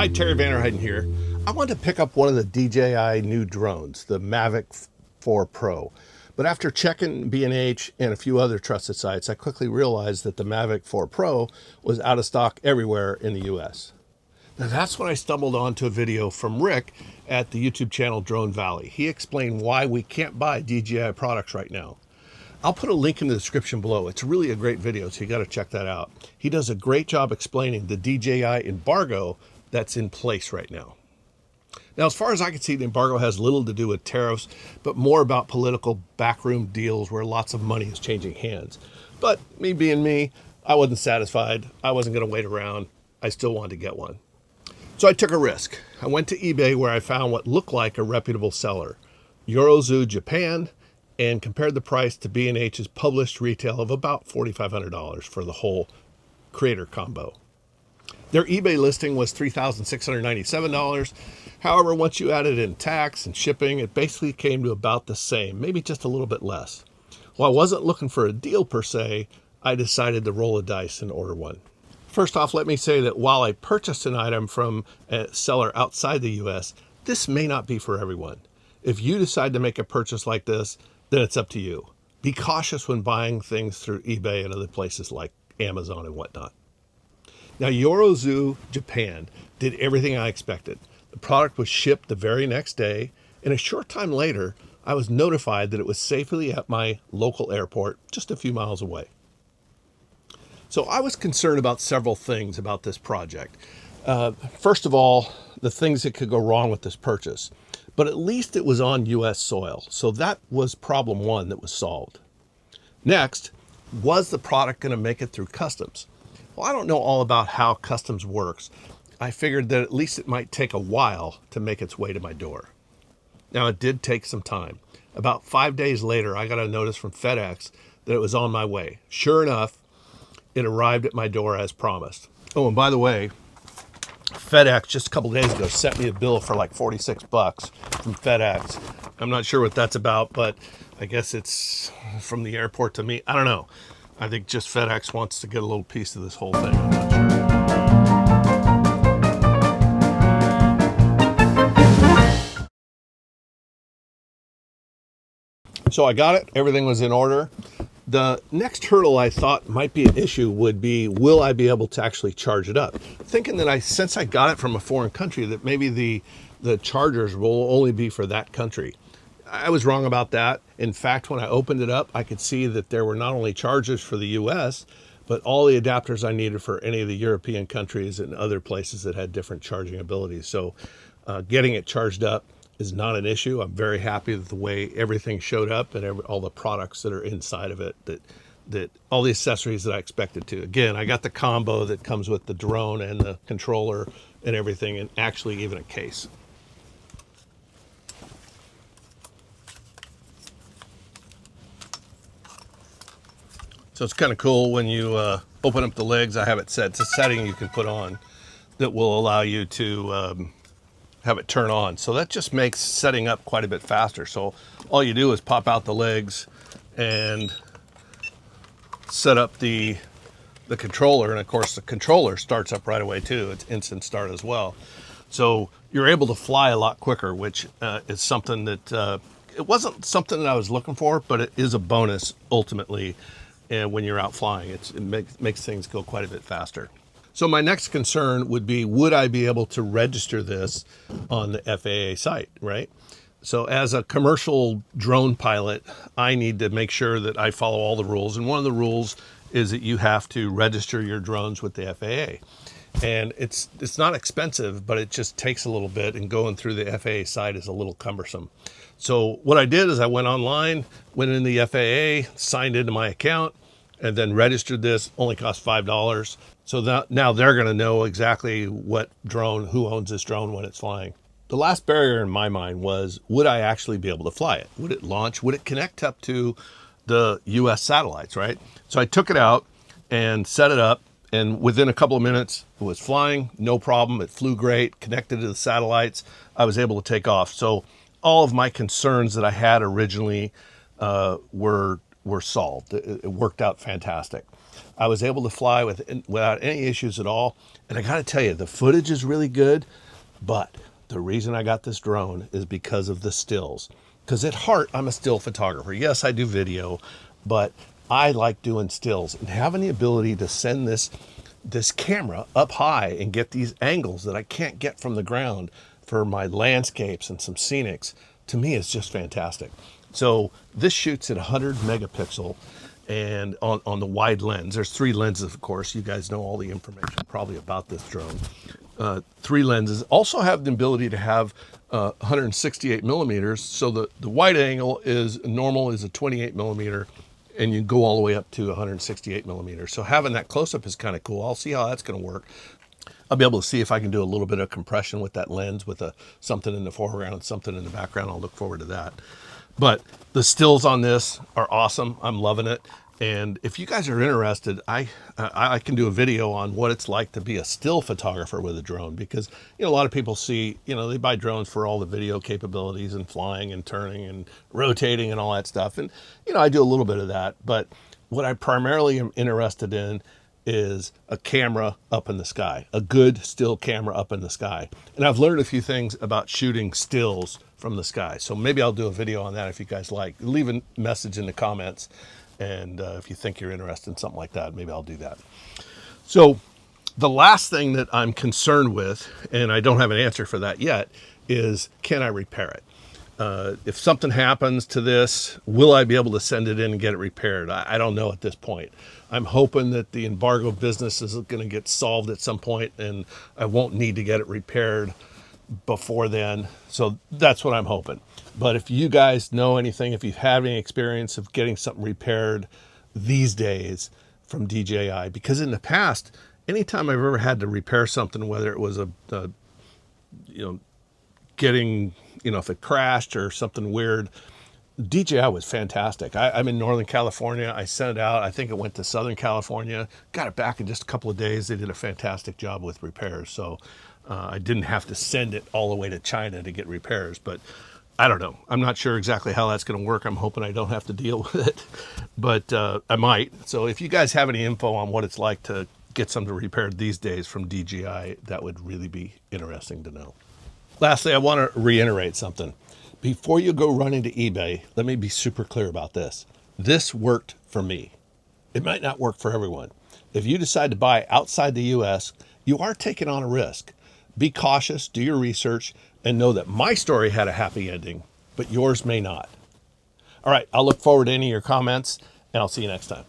Hi, Terry Vanderheiden here. I wanted to pick up one of the DJI new drones, the Mavic 4 Pro. But after checking B&H and a few other trusted sites, I quickly realized that the Mavic 4 Pro was out of stock everywhere in the US. Now that's when I stumbled onto a video from Rick at the YouTube channel Drone Valley. He explained why we can't buy DJI products right now. I'll put a link in the description below. It's really a great video, so you got to check that out. He does a great job explaining the DJI embargo that's in place right now. Now, as far as I can see, the embargo has little to do with tariffs, but more about political backroom deals where lots of money is changing hands. But me being me, I wasn't satisfied. I wasn't going to wait around. I still wanted to get one. So I took a risk. I went to eBay where I found what looked like a reputable seller, Eurozoo Japan, and compared the price to B&H's published retail of about $4,500 for the whole creator combo. Their eBay listing was $3,697. However, once you added in tax and shipping, it basically came to about the same, maybe just a little bit less. While I wasn't looking for a deal per se, I decided to roll a dice and order one. First off, let me say that while I purchased an item from a seller outside the US, this may not be for everyone. If you decide to make a purchase like this, then it's up to you. Be cautious when buying things through eBay and other places like Amazon and whatnot. Now, Eurozoo Japan did everything I expected. The product was shipped the very next day, and a short time later, I was notified that it was safely at my local airport just a few miles away. So I was concerned about several things about this project. First of all, the things that could go wrong with this purchase. But at least it was on US soil, so that was problem one that was solved. Next, was the product going to make it through customs? Well, I don't know all about how customs works. I figured that at least it might take a while to make its way to my door. Now, it did take some time. About 5 days later, I got a notice from FedEx that it was on my way. Sure enough, it arrived at my door as promised. Oh, and by the way, FedEx just a couple days ago sent me a bill for like $46 from FedEx. I'm not sure what that's about, but I guess it's from the airport to me. I don't know. I think just FedEx wants to get a little piece of this whole thing. I'm not sure. So I got it. Everything was in order. The next hurdle I thought might be an issue would be, will I be able to actually charge it up? Thinking that since I got it from a foreign country, that maybe the chargers will only be for that country. I was wrong about that. In fact, when I opened it up, I could see that there were not only chargers for the US, but all the adapters I needed for any of the European countries and other places that had different charging abilities. So getting it charged up is not an issue. I'm very happy with the way everything showed up and all the products that are inside of it, that all the accessories that I expected to. Again, I got the combo that comes with the drone and the controller and everything, and actually even a case. So it's kind of cool when you open up the legs. I have it set. It's a setting you can put on that will allow you to have it turn on. So that just makes setting up quite a bit faster. So all you do is pop out the legs and set up the controller. And of course the controller starts up right away too. It's instant start as well. So you're able to fly a lot quicker, which is something that, it wasn't something that I was looking for, but it is a bonus ultimately. And when you're out flying, it makes things go quite a bit faster. So my next concern would be, would I be able to register this on the FAA site, right? So as a commercial drone pilot, I need to make sure that I follow all the rules. And one of the rules is that you have to register your drones with the FAA. And it's not expensive, but it just takes a little bit, and going through the FAA site is a little cumbersome. So what I did is I went online, went in the FAA, signed into my account, and then registered this. Only cost $5. So now they're going to know exactly what drone, who owns this drone when it's flying. The last barrier in my mind was, would I actually be able to fly it? Would it launch? Would it connect up to the US satellites, right? So I took it out and set it up, and within a couple of minutes it was flying, no problem. It flew great, connected to the satellites. I was able to take off. So all of my concerns that I had originally were were solved. It worked out fantastic. I was able to fly without any issues at all. And I got to tell you, the footage is really good, but the reason I got this drone is because of the stills. Because at heart, I'm a still photographer. Yes, I do video, but I like doing stills, and having the ability to send this camera up high and get these angles that I can't get from the ground for my landscapes and some scenics, to me is just fantastic. So this shoots at 100 megapixel and on the wide lens. There's 3 lenses, of course. You guys know all the information probably about this drone. 3 lenses. Also have the ability to have 168 millimeters. So the wide angle is normal is a 28 millimeter, and you go all the way up to 168 millimeters. So having that close-up is kind of cool. I'll see how that's going to work. I'll be able to see if I can do a little bit of compression with that lens with something in the foreground and something in the background. I'll look forward to that. But the stills on this are awesome. I'm loving it. And if you guys are interested, I can do a video on what it's like to be a still photographer with a drone, because a lot of people see, they buy drones for all the video capabilities and flying and turning and rotating and all that stuff. And I do a little bit of that, but what I primarily am interested in is a camera up in the sky, a good still camera up in the sky. And I've learned a few things about shooting stills from the sky. So maybe I'll do a video on that if you guys like. Leave a message in the comments. And if you think you're interested in something like that, maybe I'll do that. So the last thing that I'm concerned with, and I don't have an answer for that yet, is can I repair it? If something happens to this, will I be able to send it in and get it repaired? I don't know at this point. I'm hoping that the embargo business is going to get solved at some point and I won't need to get it repaired before then. So that's what I'm hoping. But if you guys know anything, if you've had any experience of getting something repaired these days from DJI, because in the past, anytime I've ever had to repair something, whether it was getting, if it crashed or something weird, DJI was fantastic. I'm in Northern California. I sent it out. I think it went to Southern California. Got it back in just a couple of days. They did a fantastic job with repairs. So I didn't have to send it all the way to China to get repairs. But I don't know. I'm not sure exactly how that's going to work. I'm hoping I don't have to deal with it. But I might. So if you guys have any info on what it's like to get something repaired these days from DJI, that would really be interesting to know. Lastly, I want to reiterate something. Before you go running to eBay, let me be super clear about this. This worked for me. It might not work for everyone. If you decide to buy outside the US, you are taking on a risk. Be cautious, do your research, and know that my story had a happy ending, but yours may not. All right, I'll look forward to any of your comments, and I'll see you next time.